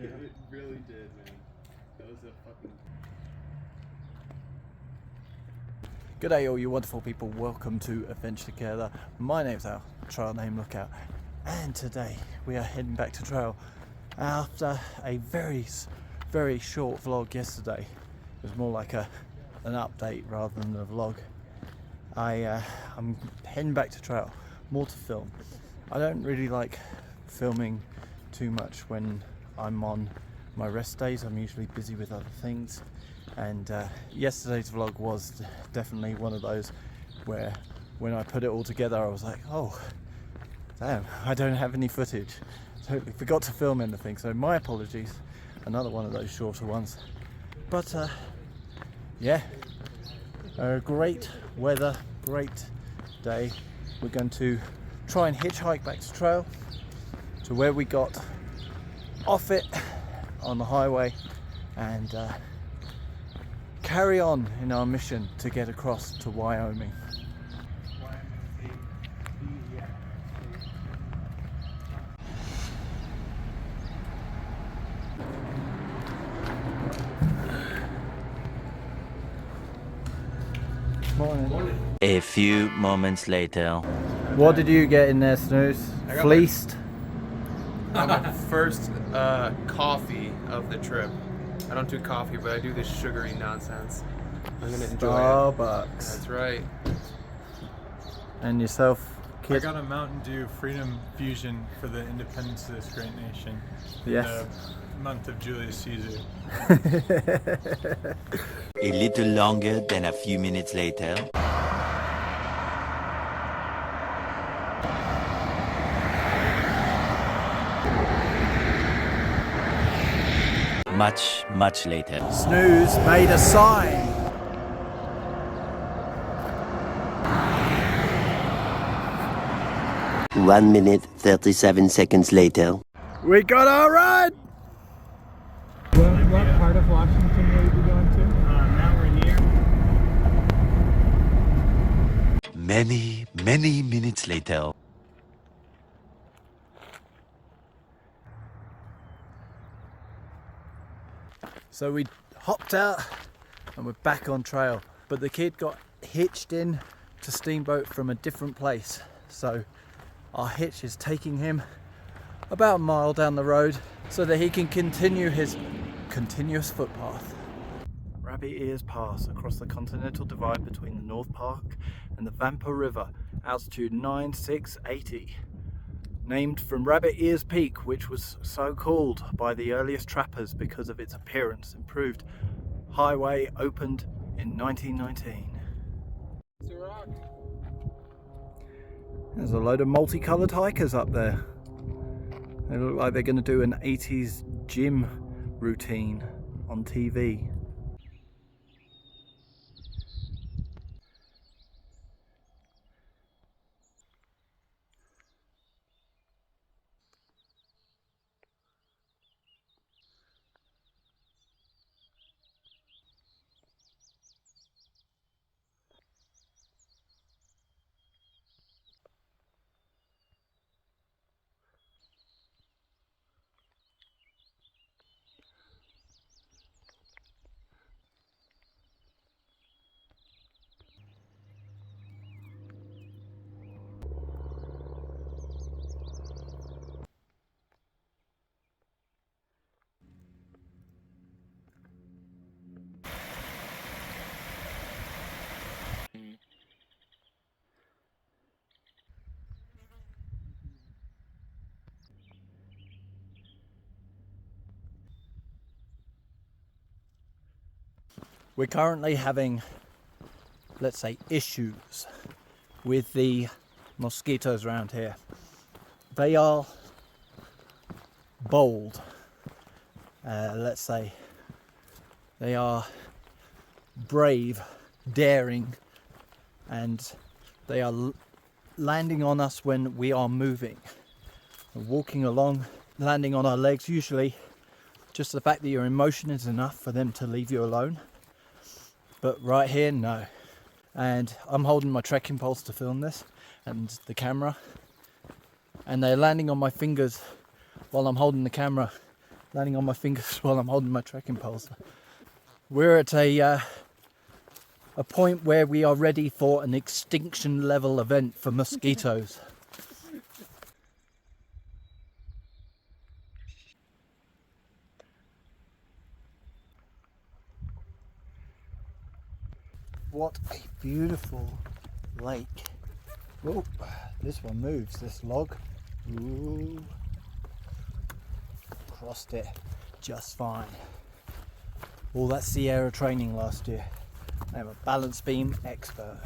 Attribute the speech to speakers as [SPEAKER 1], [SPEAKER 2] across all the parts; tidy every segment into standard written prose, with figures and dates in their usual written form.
[SPEAKER 1] It really did, man. That was a fucking...
[SPEAKER 2] G'day all you wonderful people, welcome to Adventure Together. My name's Al, Trail Name Lookout, and today we are heading back to trail after a very short vlog yesterday. It was more like an update rather than a vlog. I'm heading back to trail, more to film. I don't really like filming too much when I'm on my rest days. I'm usually busy with other things. And yesterday's vlog was definitely one of those where when I put it all together I was like, oh damn, I don't have any footage. Totally forgot to film anything, so my apologies. Another one of those shorter ones. But yeah, great weather, great day. We're going to try and hitchhike back to trail to where we got off it on the highway and carry on in our mission to get across to Wyoming. Morning.
[SPEAKER 3] A few moments later.
[SPEAKER 2] What did you get in there, Snooze? Fleeced?
[SPEAKER 1] My first coffee of the trip. I don't do coffee, but I do this sugary nonsense. I'm gonna enjoy
[SPEAKER 2] Starbucks.
[SPEAKER 1] it. That's right.
[SPEAKER 2] And yourself,
[SPEAKER 4] I
[SPEAKER 2] kid?
[SPEAKER 4] got a Mountain Dew Freedom Fusion for the independence of this great nation.
[SPEAKER 2] Yes.
[SPEAKER 4] In the month of Julius Caesar.
[SPEAKER 3] A little longer than a few minutes later. Much later.
[SPEAKER 2] Snooze made a sign.
[SPEAKER 3] One minute, 37 seconds later.
[SPEAKER 2] We got our ride!
[SPEAKER 4] What part of Washington will you be going to? Mount Rainier.
[SPEAKER 3] Many minutes later.
[SPEAKER 2] So we hopped out and we're back on trail, but the kid got hitched in to Steamboat from a different place, so our hitch is taking him about a mile down the road so that he can continue his continuous footpath. Rabbit Ears Pass across the Continental Divide between the North Park and the Vampa River, altitude 9680. Named from Rabbit Ears Peak, which was so called by the earliest trappers because of its appearance improved. Highway opened in 1919. There's a load of multicolored hikers up there. They look like they're going to do an 80s gym routine on TV. We're currently having, let's say, issues with the mosquitoes around here. They are bold, let's say. They are brave, daring, and they are landing on us when we are moving. We're walking along, landing on our legs. Usually just the fact that you're in motion is enough for them to leave you alone. But right here, no. And I'm holding my trekking poles to film this and the camera, and they're landing on my fingers while I'm holding the camera, landing on my fingers while I'm holding my trekking poles. We're at a point where we are ready for an extinction level event for mosquitoes. What a beautiful lake. Oh, this one moves, this log. Ooh. Crossed it just fine. All that Sierra training last year. I'm a balance beam expert.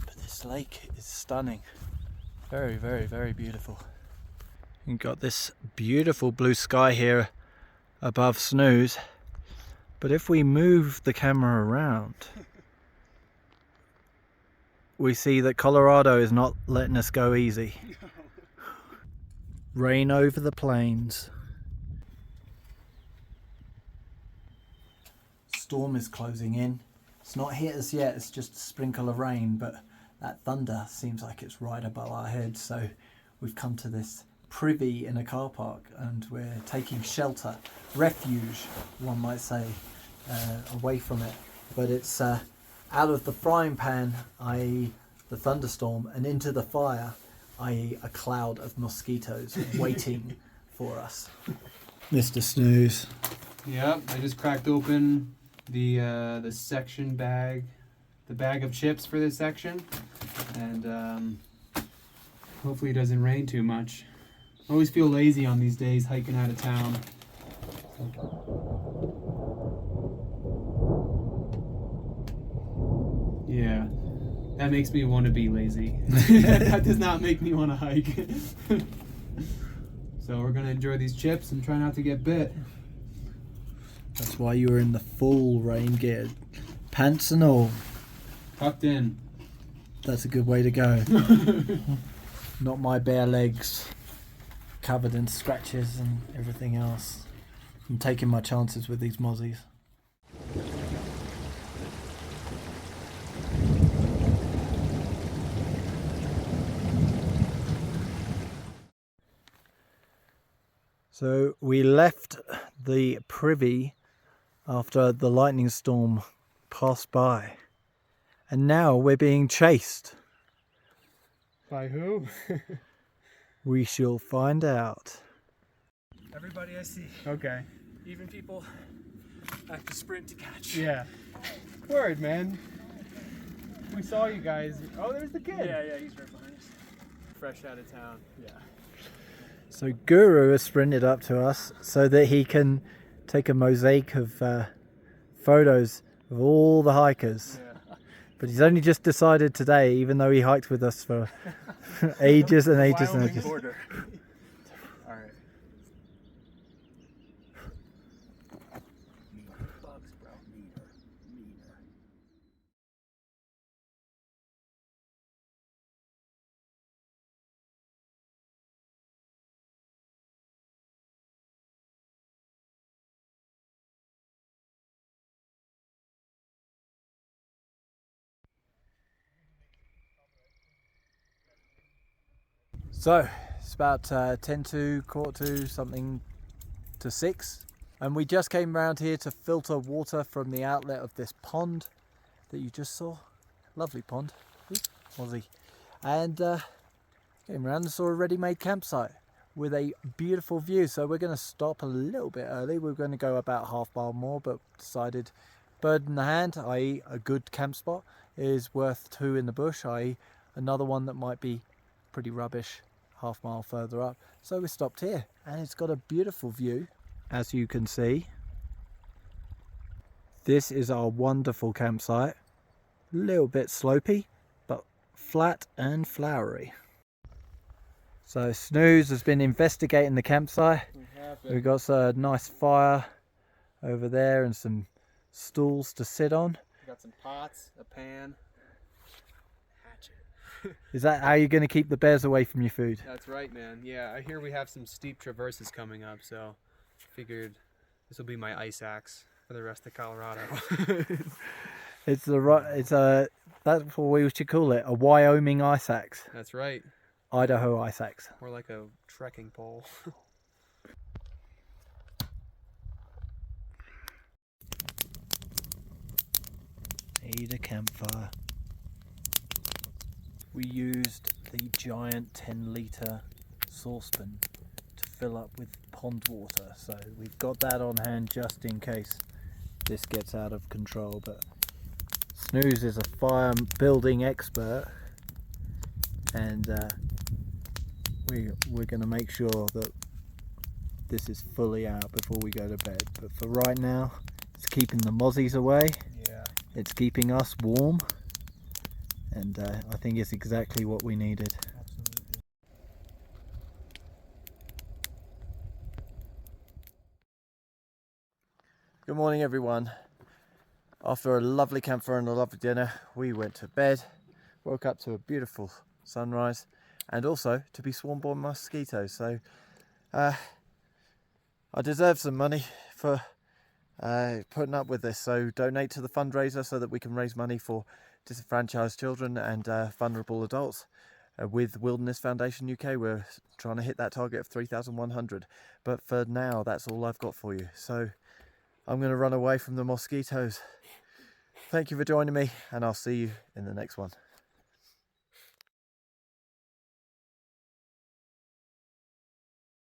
[SPEAKER 2] But this lake is stunning. Very, very, very beautiful. You've got this beautiful blue sky here above Snooze. But if we move the camera around, we see that Colorado is not letting us go easy. Rain over the plains. Storm is closing in. It's not hit us yet, it's just a sprinkle of rain, but that thunder seems like it's right above our heads. So we've come to this privy in a car park and we're taking shelter, refuge, one might say, away from it. But it's out of the frying pan, i.e. the thunderstorm, and into the fire, i.e. a cloud of mosquitoes waiting for us. Mr. Snooze.
[SPEAKER 1] Yep, I just cracked open the section bag, the bag of chips for this section, and hopefully it doesn't rain too much. I always feel lazy on these days hiking out of town. Yeah, that makes me want to be lazy. That does not make me want to hike. So we're gonna enjoy these chips and try not to get bit.
[SPEAKER 2] That's why you were in the full rain gear, pants and all.
[SPEAKER 1] Tucked in.
[SPEAKER 2] That's a good way to go. Not my bare legs, covered in scratches and everything else. I'm taking my chances with these mozzies. So we left the privy after the lightning storm passed by, and now we're being chased.
[SPEAKER 1] By who?
[SPEAKER 2] We shall find out.
[SPEAKER 5] Everybody I see,
[SPEAKER 1] Okay.
[SPEAKER 5] even people I have to sprint to catch.
[SPEAKER 1] Yeah. Word, man. We saw you guys. Oh, there's the kid.
[SPEAKER 5] Yeah, he's right behind us.
[SPEAKER 1] Fresh out of town.
[SPEAKER 5] Yeah.
[SPEAKER 2] So Guru has sprinted up to us so that he can take a mosaic of photos of all the hikers.
[SPEAKER 1] Yeah.
[SPEAKER 2] But he's only just decided today, even though he hiked with us for ages and ages and ages.
[SPEAKER 5] Border. All right. Bugs, bro. Meter.
[SPEAKER 2] So it's about 10 to quarter to something to 6, and we just came around here to filter water from the outlet of this pond that you just saw. Lovely pond. Aussie. And came around and saw a ready-made campsite with a beautiful view. So we're going to stop a little bit early. We're going to go about half mile more, but decided bird in the hand, i.e. a good camp spot, is worth 2 in the bush, i.e. another one that might be pretty rubbish half mile further up. So we stopped here and it's got a beautiful view, as you can see. This is our wonderful campsite. A little bit slopey, but flat and flowery. So Snooze has been investigating the campsite. We've got a nice fire over there and some stools to sit on.
[SPEAKER 1] Got some pots, a pan.
[SPEAKER 2] Is that how you're going to keep the bears away from your food?
[SPEAKER 1] That's right, man. Yeah, I hear we have some steep traverses coming up, so figured this will be my ice axe for the rest of Colorado.
[SPEAKER 2] That's what we should call it, a Wyoming ice axe.
[SPEAKER 1] That's right.
[SPEAKER 2] Idaho ice axe.
[SPEAKER 1] Or like a trekking pole.
[SPEAKER 2] Need a campfire. We used the giant 10-litre saucepan to fill up with pond water, so we've got that on hand just in case this gets out of control. But Snooze is a fire building expert, and we're going to make sure that this is fully out before we go to bed. But for right now, it's keeping the mozzies away.
[SPEAKER 4] Yeah.
[SPEAKER 2] It's keeping us warm, and I think it's exactly what we needed.
[SPEAKER 4] Absolutely.
[SPEAKER 2] Good morning, everyone. After a lovely campfire and a lovely dinner, we went to bed, woke up to a beautiful sunrise, and also to be swarmed by mosquitoes. So I deserve some money for putting up with this, so donate to the fundraiser so that we can raise money for disenfranchised children and vulnerable adults. With Widerness Foundation UK, we're trying to hit that target of 3,100, but for now that's all I've got for you, so I'm going to run away from the mosquitoes. Thank you for joining me, and I'll see you in the next one.